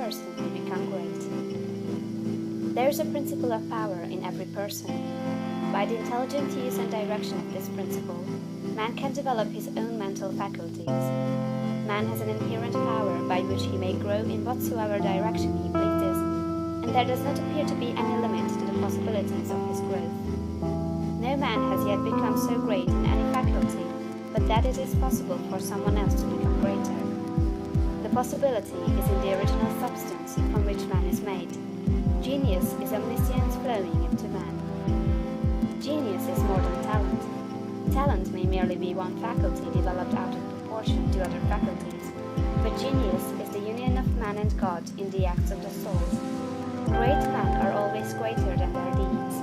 person may become great. There is a principle of power in every person. By the intelligent use and direction of this principle, man can develop his own mental faculties. Man has an inherent power by which he may grow in whatsoever direction he pleases, and there does not appear to be any limit to the possibilities of his growth. No man has yet become so great in any faculty, but that it is possible for someone else to become greater. The possibility is in the original substance from which man is made. Genius is omniscience flowing into man. Genius is more than talent. Talent may merely be one faculty developed out of proportion to other faculties, but genius is the union of man and God in the acts of the soul. Great men are always greater than their deeds.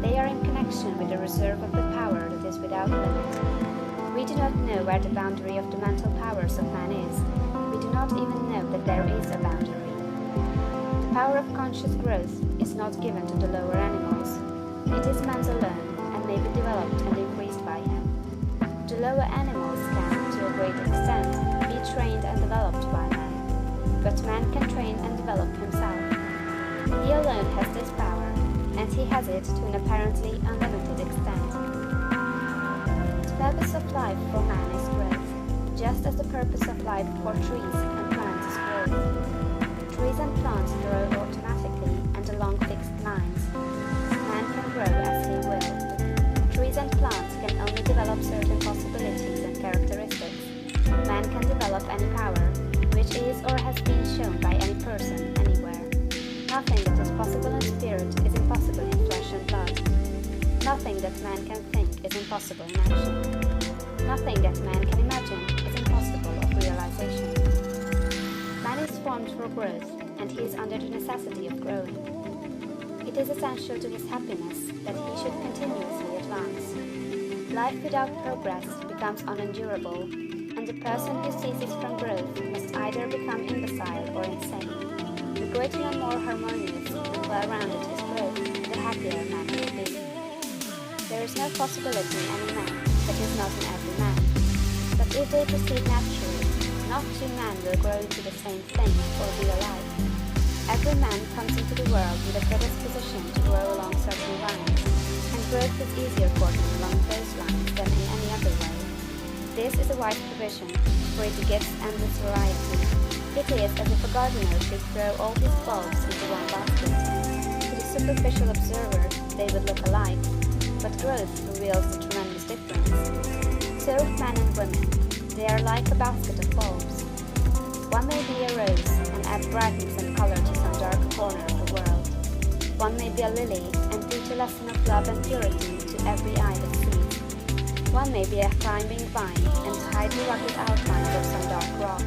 They are in connection with the reserve of the power that is without limit. We do not know where the boundary of the mental powers of man is. We do not even know that there is a boundary. The power of conscious growth is not given to the lower animals. It is man's alone, and may be developed and increased by him. The lower animals can, to a great extent, be trained and developed by man, but man can train and develop himself. He alone has this power, and he has it to an apparently unlimited extent. The purpose of life for man is growth, just as the purpose of life for trees and plants is growth. Trees and plants grow automatically and along fixed lines. Man can grow as he will. Trees and plants can only develop certain possibilities and characteristics. Man can develop any power, which is or has been shown by any person, anywhere. Nothing that is possible in spirit is impossible in flesh and blood. Nothing that man can think is impossible in action. Nothing that man can imagine is impossible of realization. Man is formed for growth, and he is under the necessity of growing. It is essential to his happiness that he should continuously advance. Life without progress becomes unendurable, and the person who ceases from growth must either become imbecile or insane. The greater and more harmonious and well-rounded his growth, the happier man will be. There is no possibility in any man that is not in every man. But if they proceed naturally, not two men will grow into the same thing or be alike. Every man comes into the world with a predisposition to grow along certain lines, and growth is easier for him along those lines than in any other way. This is a wise provision, for it gives endless variety. It is as if a gardener should throw all his bulbs into one basket. To the superficial observer, they would look alike, but growth reveals the tremendous difference. So with men and women, they are like a basket of bulbs. One may be a rose and add brightness and color to some dark corner of the world. One may be a lily and teach a lesson of love and purity to every eye that sees. One may be a climbing vine and hide the rugged outlines of some dark rock.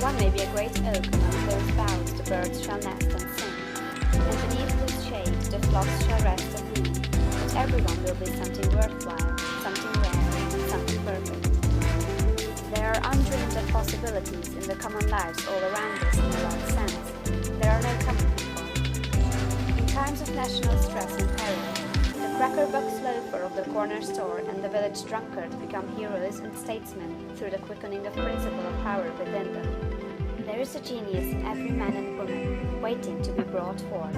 One may be a great oak among whose boughs the birds shall nest and sing, and beneath whose shade the flocks shall rest and feed. But everyone will be something worthwhile, something rare, something perfect. There are undreamed of possibilities in the common lives all around us in a large sense. There are no common people. In times of national stress and peril, the crackerbox loafer of the corner store and the village drunkard become heroes and statesmen through the quickening of principle of power within them. There is a genius in every man and woman waiting to be brought forth.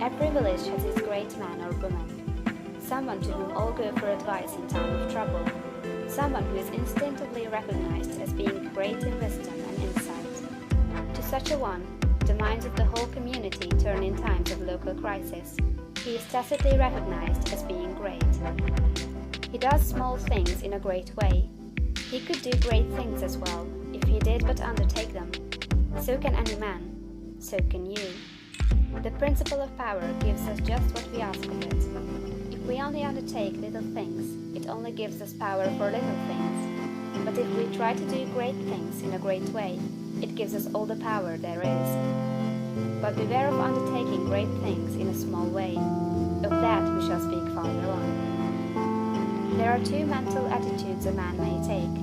Every village has its great man or woman, someone to whom all go for advice in time of trouble, someone who is instinctively recognized as being great in wisdom and insight. To such a one, the minds of the whole community turn in times of local crisis. He is tacitly recognized as being great. He does small things in a great way. He could do great things as well, if he did but undertake them. So can any man. So can you. The principle of power gives us just what we ask of it. If we only undertake little things, it only gives us power for little things. But if we try to do great things in a great way, it gives us all the power there is. But beware of undertaking great things in a small way. Of that we shall speak farther on. There are two mental attitudes a man may take.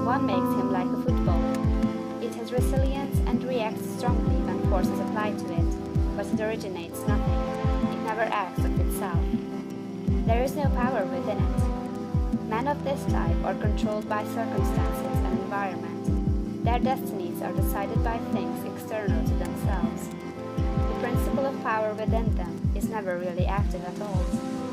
One makes him like a football. It has resilience and reacts strongly when force is applied to it, but it originates nothing. It never acts of itself. There is no power within it. Men of this type are controlled by circumstances and environment. Their destinies lives are decided by things external to themselves. The principle of power within them is never really active at all.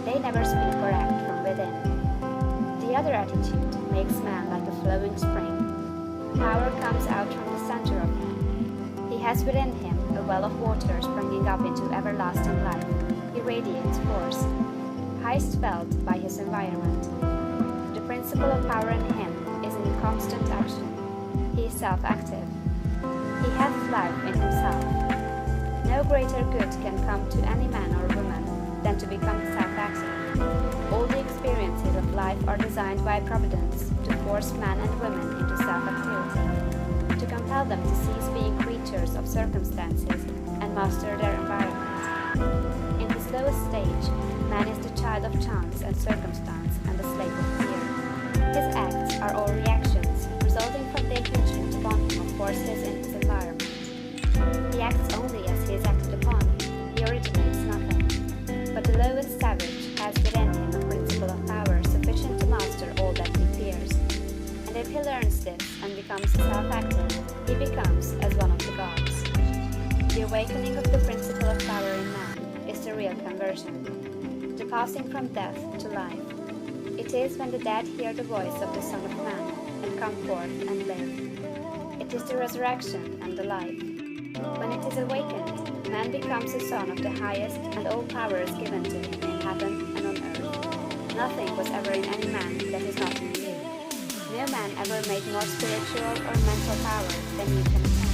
They never speak or act from within. The other attitude makes man like a flowing spring. Power comes out from the center of him. He has within him a well of water springing up into everlasting life. He radiates force, highest felt by his environment. The principle of power in him is in constant action. He is self-active. He hath life in himself. No greater good can come to any man or woman than to become self-active. All the experiences of life are designed by Providence to force man and woman into self-activity, to compel them to cease being creatures of circumstances and master their environment. In his lowest stage, man is the child of chance and circumstance and the slave of fear. His acts are all reactions, resulting from the infringement upon him of forces in his environment. He acts only as he is acted upon. He originates nothing. But the lowest savage has within him a principle of power sufficient to master all that he fears. And if he learns this and becomes self-active, he becomes as one of the gods. The awakening of the principle of power in man is the real conversion, the passing from death to life. It is when the dead hear the voice of the Son of Man and come forth and live. It is the resurrection and the life. When it is awakened, man becomes a son of the highest, and all power is given to him in heaven and on earth. Nothing was ever in any man that is not in you. No man ever made more spiritual or mental power than you can attain.